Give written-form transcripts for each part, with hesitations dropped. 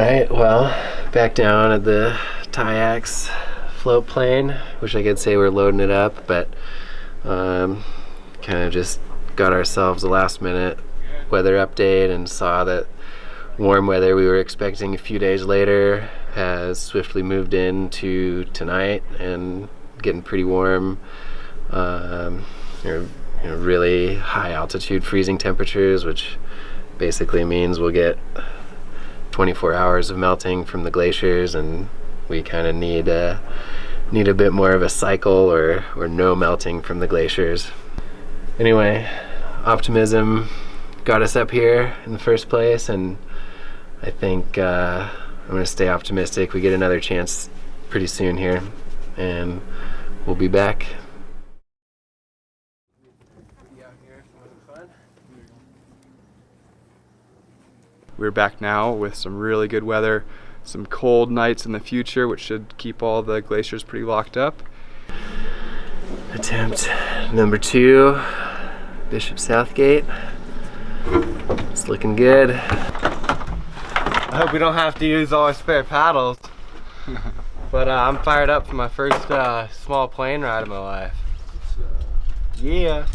Alright, well, back down at the Tyax float plane. Wish I could say we're loading it up, but kind of just got ourselves a last minute weather update and saw that warm weather we were expecting a few days later has swiftly moved into tonight and getting pretty warm. Really high altitude freezing temperatures, which basically means we'll get 24 hours of melting from the glaciers, and we kind of need a bit more of a cycle or no melting from the glaciers. Anyway, optimism got us up here in the first place, and I think I'm gonna stay optimistic. We get another chance pretty soon here, and we'll be back. We're back now with some really good weather, some cold nights in the future, which should keep all the glaciers pretty locked up. Attempt number 2, Bishop Southgate. It's looking good. I hope we don't have to use all our spare paddles. But I'm fired up for my first small plane ride of my life. Yeah.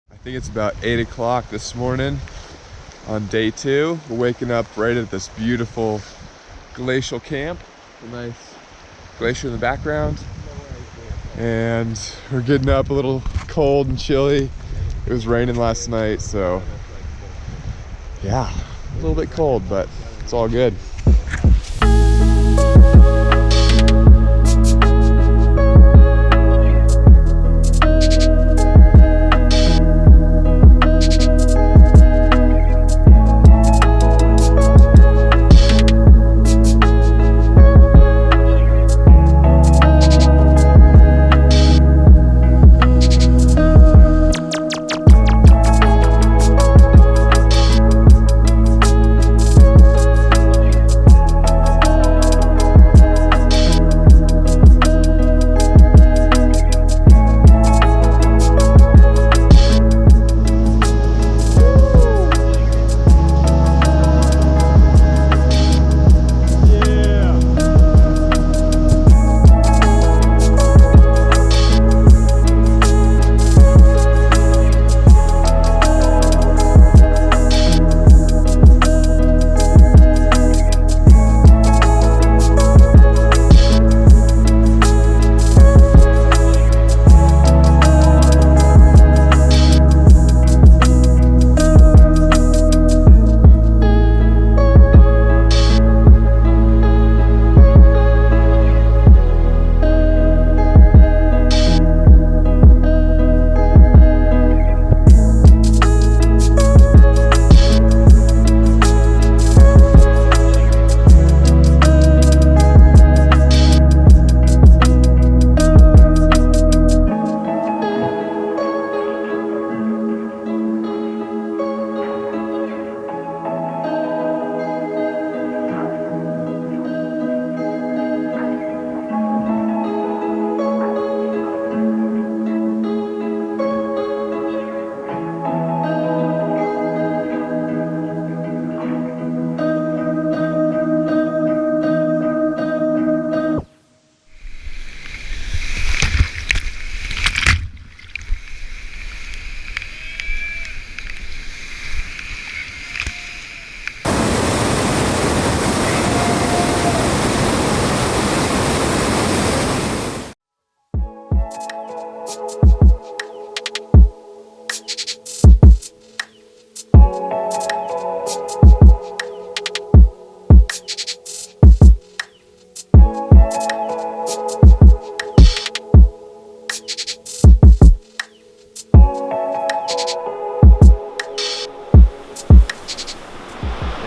I think it's about 8 o'clock this morning on day 2. We're waking up right at this beautiful glacial camp. A nice glacier in the background. And we're getting up a little cold and chilly. It was raining last night, so yeah, a little bit cold, but it's all good.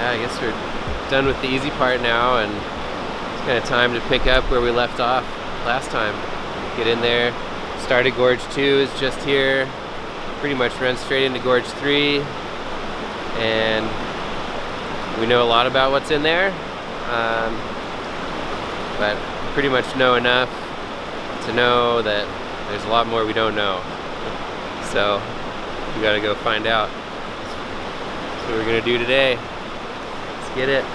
yeah, I guess we're done with the easy part now, and it's kind of time to pick up where we left off last time. Get in there. Started Gorge 2 is just here. Pretty much runs straight into Gorge 3, and we know a lot about what's in there, but pretty much know enough to know that there's a lot more we don't know. So we gotta go find out. That's what we're gonna do today. Let's get it.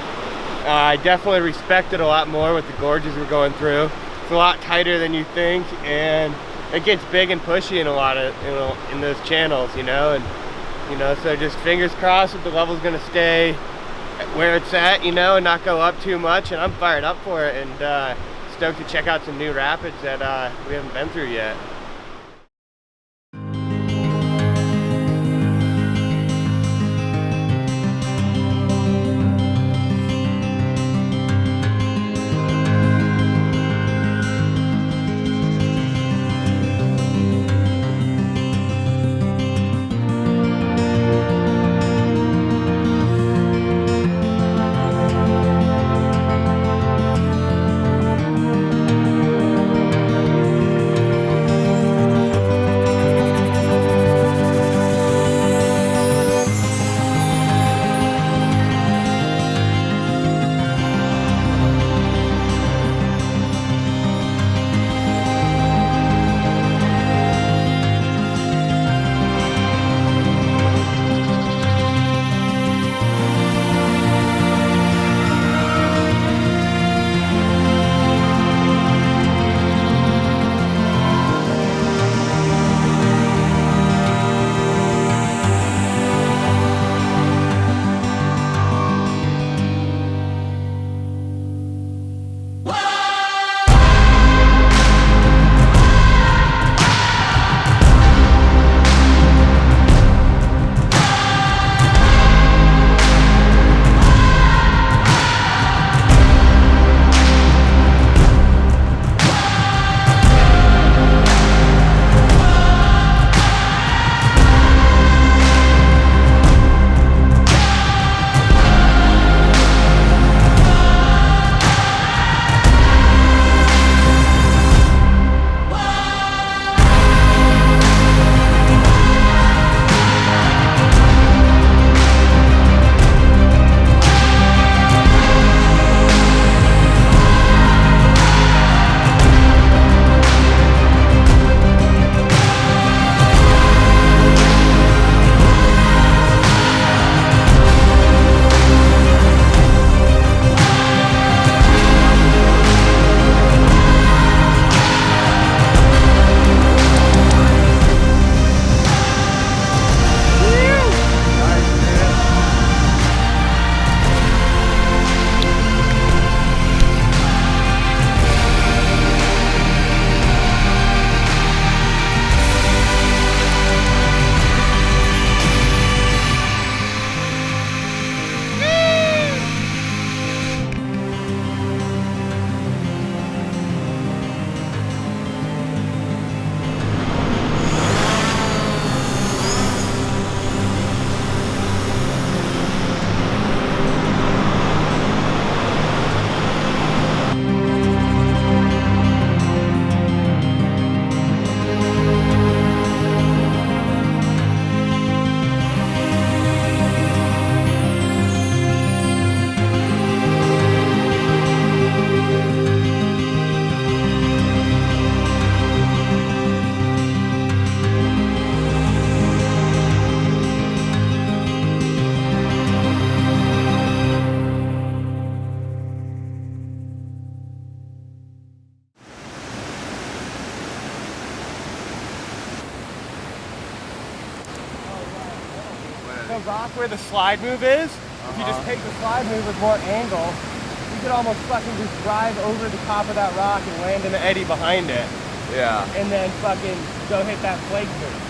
I definitely respect it a lot more with the gorges we're going through. It's a lot tighter than you think, and it gets big and pushy in a lot of, in those channels, and so just fingers crossed that the level's gonna stay where it's at, and not go up too much. And I'm fired up for it, and stoked to check out some new rapids that we haven't been through yet. The rock where the slide move is, if you just take the slide move with more angle, you could almost fucking just drive over the top of that rock and land in the eddy behind it. Yeah. And then fucking go hit that flake move.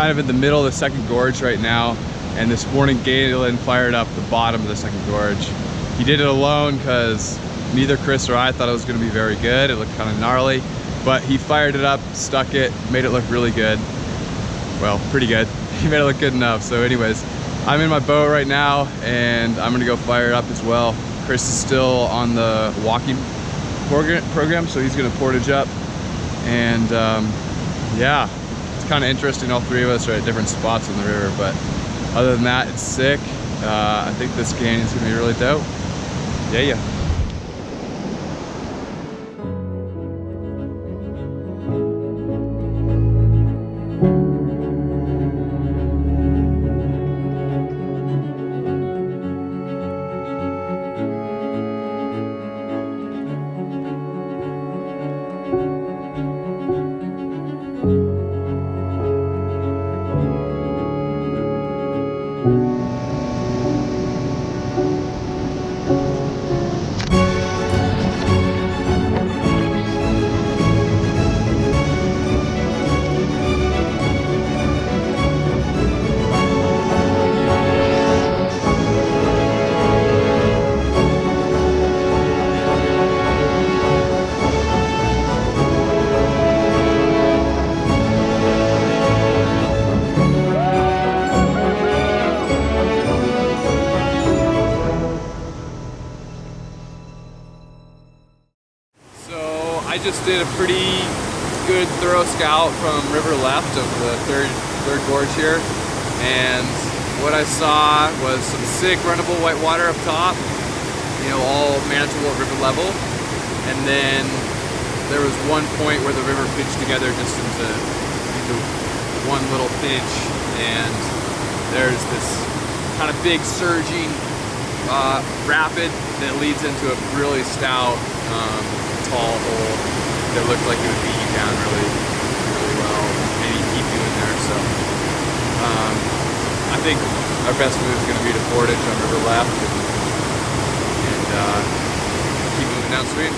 kind of in the middle of the second gorge right now, and this morning Galen fired up the bottom of the second gorge. He did it alone because neither Chris or I thought it was going to be very good. It looked kind of gnarly, but he fired it up, stuck it, made it look really good. Well, pretty good. He made it look good enough. So anyways, I'm in my boat right now and I'm gonna go fire it up as well. Chris is still on the walking program, so he's gonna portage up. And yeah, it's kind of interesting. All three of us are at different spots on the river, but other than that, it's sick. I think this canyon's gonna be really dope. Yeah. I just did a pretty good thorough scout from river left of the third gorge here, and what I saw was some sick runnable whitewater up top, you know, all manageable at river level, and then there was one point where the river pitched together just into one little pinch, and there's this kind of big surging rapid that leads into a really stout tall hole that looked like it would beat you down really well, maybe keep you in there. So I think our best move is going to be to portage on river left and keep moving downstream.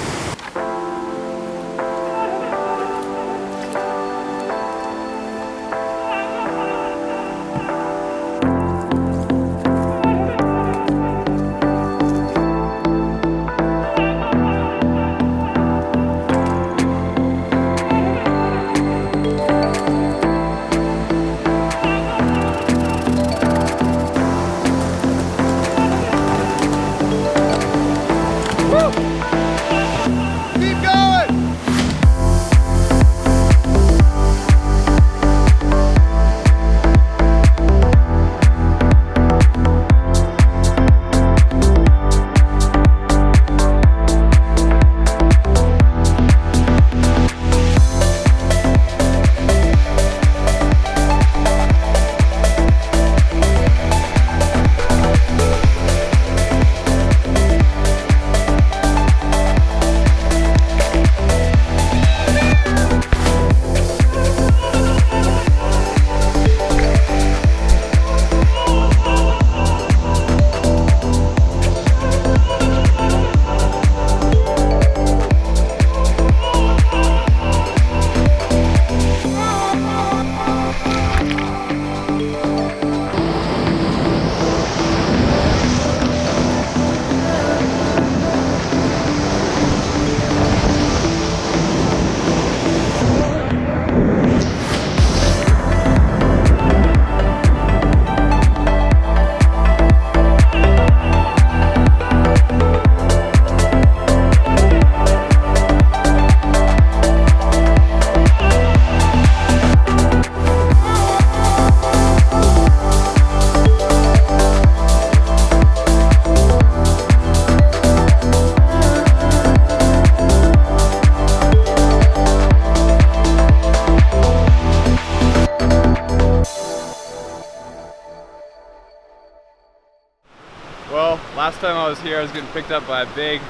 Well, last time I was here, I was getting picked up by a big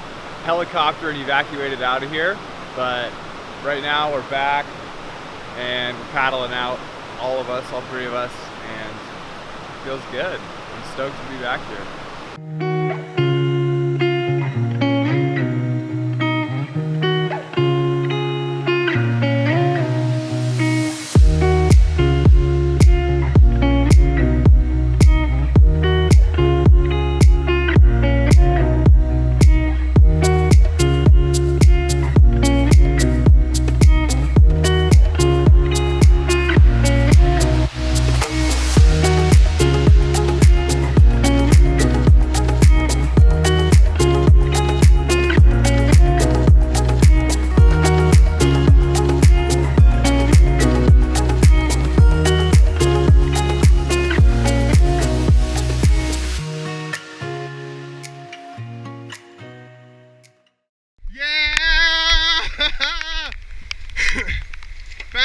helicopter and evacuated out of here. But right now we're back and we're paddling out, all of us, all three of us, and it feels good. I'm stoked to be back here.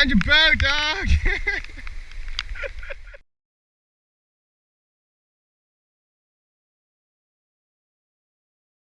Find your boat, dog.